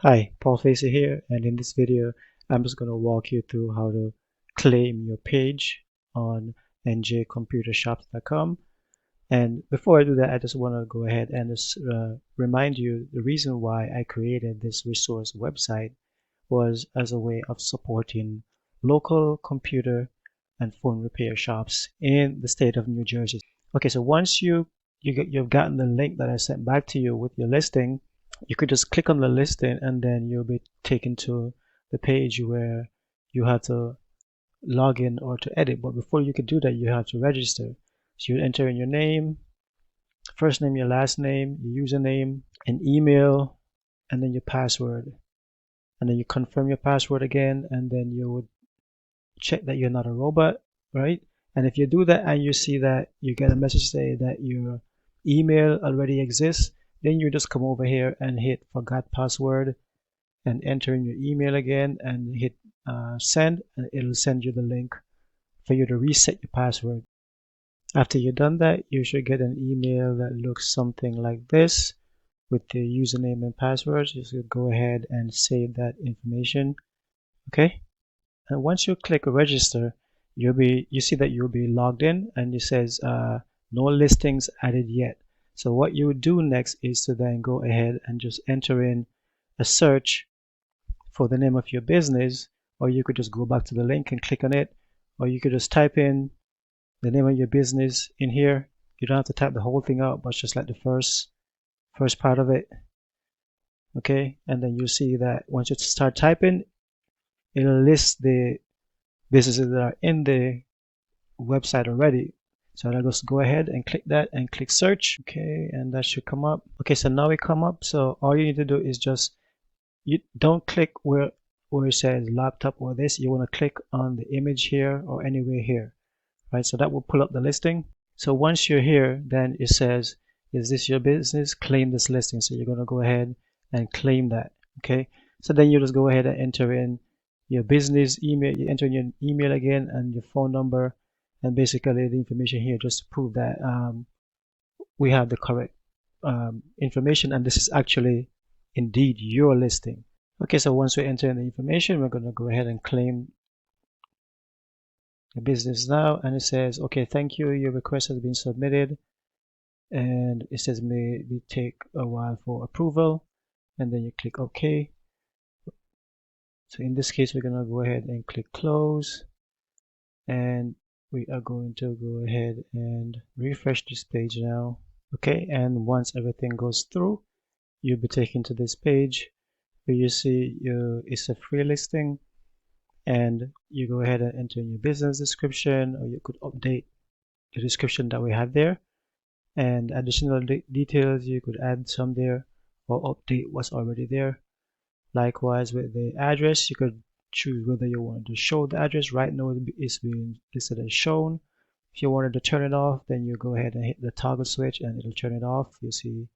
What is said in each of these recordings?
Hi, Paul Facey here, and in this video, I'm just going to walk you through how to claim your page on NJComputerShops.com. And before I do that, I just want to go ahead and just remind you the reason why I created this resource website was as a way of supporting local computer and phone repair shops in the state of New Jersey. Okay, so once you've gotten the link that I sent back to you with your listing, you could just click on the listing and then you'll be taken to the page where you have to log in or to edit. But before you could do that, you have to register. So you enter in your name, first name, your last name, your username, an email, and then your password. And then you confirm your password again, and then you would check that you're not a robot, right? And if you do that and you see that you get a message say that your email already exists, then you just come over here and hit forgot password and enter in your email again and hit send, and it'll send you the link for you to reset your password. After you've done that, you should get an email that looks something like this with the username and password. Just go ahead and save that information. Okay, and once you click register, you see that you'll be logged in, and it says no listings added yet. So what you would do next is to then go ahead and just enter in a search for the name of your business, or you could just go back to the link and click on it, or you could just type in the name of your business in here. You don't have to type the whole thing out, but just like the first part of it. Okay, and then you see that once you start typing, it'll list the businesses that are in the website already. So I'll just go ahead and click that and click search. Okay, and that should come up. Okay, so now it come up. So all you need to do is just, you don't click where it says laptop or this. You want to click on the image here or anywhere here, right? So that will pull up the listing. So once you're here, then it says, is this your business? Claim this listing. So you're going to go ahead and claim that. Okay, so then you just go ahead and enter in your business email. You enter in your email again and your phone number, and basically the information here just to prove that we have the correct information, and this is actually indeed your listing. Okay, so once we enter in the information, we're going to go ahead and claim the business now, and it says, okay, thank you, your request has been submitted, and it says maybe take a while for approval, and then you click OK. So in this case, we're going to go ahead and click close, and we are going to go ahead and refresh this page now. Okay, and once everything goes through, you'll be taken to this page where you see it's a free listing, and you go ahead and enter in your business description, or you could update the description that we have there, and additional details you could add some there or update what's already there. Likewise with the address, you could choose whether you want to show the address. Right now it's being listed as shown. If you wanted to turn it off, then you go ahead and hit the toggle switch and it'll turn it off. You see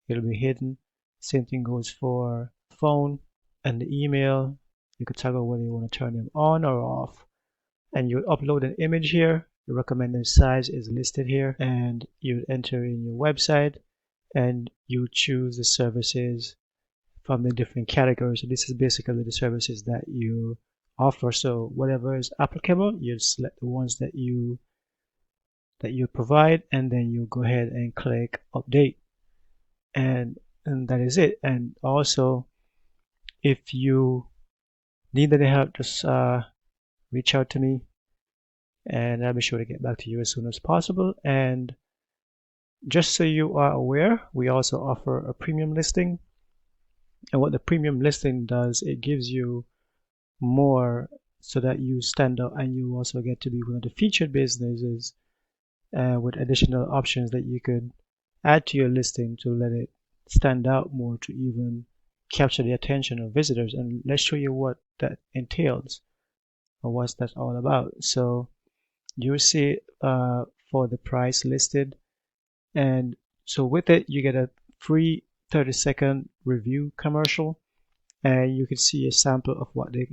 it'll be hidden. Same thing goes for phone and the email. You could toggle whether you want to turn them on or off. And you upload an image here. The recommended size is listed here, and you enter in your website and you choose the services from the different categories. So this is basically the services that you offer. So whatever is applicable, you select the ones that you provide, and then you go ahead and click update, and that is it. And also, if you need any help, just reach out to me, and I'll be sure to get back to you as soon as possible. And just so you are aware, we also offer a premium listing. And what the premium listing does, it gives you more so that you stand out, and you also get to be one of the featured businesses with additional options that you could add to your listing to let it stand out more, to even capture the attention of visitors. And let's show you what that entails or what that's all about. So you see for the price listed, and so with it you get a free 30-second review commercial, and you can see a sample of what the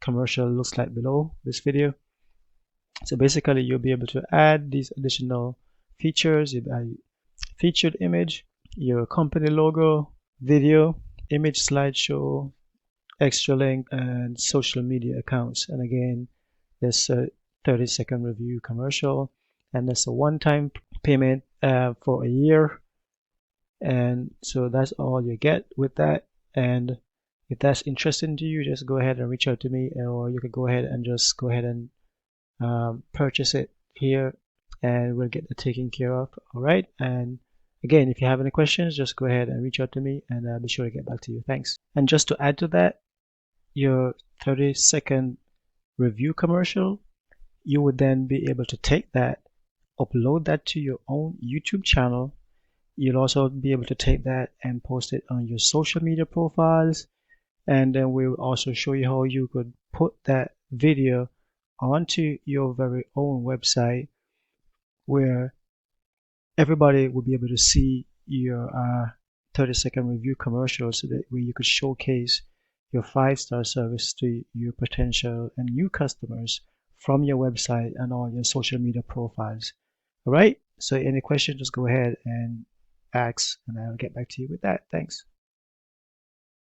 commercial looks like below this video. So basically you'll be able to add these additional features. You add featured image, your company logo, video, image slideshow, extra link, and social media accounts. And again, there's a 30-second review commercial, and there's a one-time payment for a year. And so that's all you get with that. And if that's interesting to you, just go ahead and reach out to me, or you can go ahead and just go ahead and purchase it here, and we'll get it taken care of. All right. And again, if you have any questions, just go ahead and reach out to me, and I'll be sure to get back to you. Thanks. And just to add to that, your 30-second review commercial, you would then be able to take that, upload that to your own YouTube channel. You'll also be able to take that and post it on your social media profiles. And then we'll also show you how you could put that video onto your very own website, where everybody will be able to see your 30-second review commercial, so that way you could showcase your 5-star service to your potential and new customers from your website and all your social media profiles. All right. So any questions, just go ahead and ask, and I'll get back to you with that. Thanks.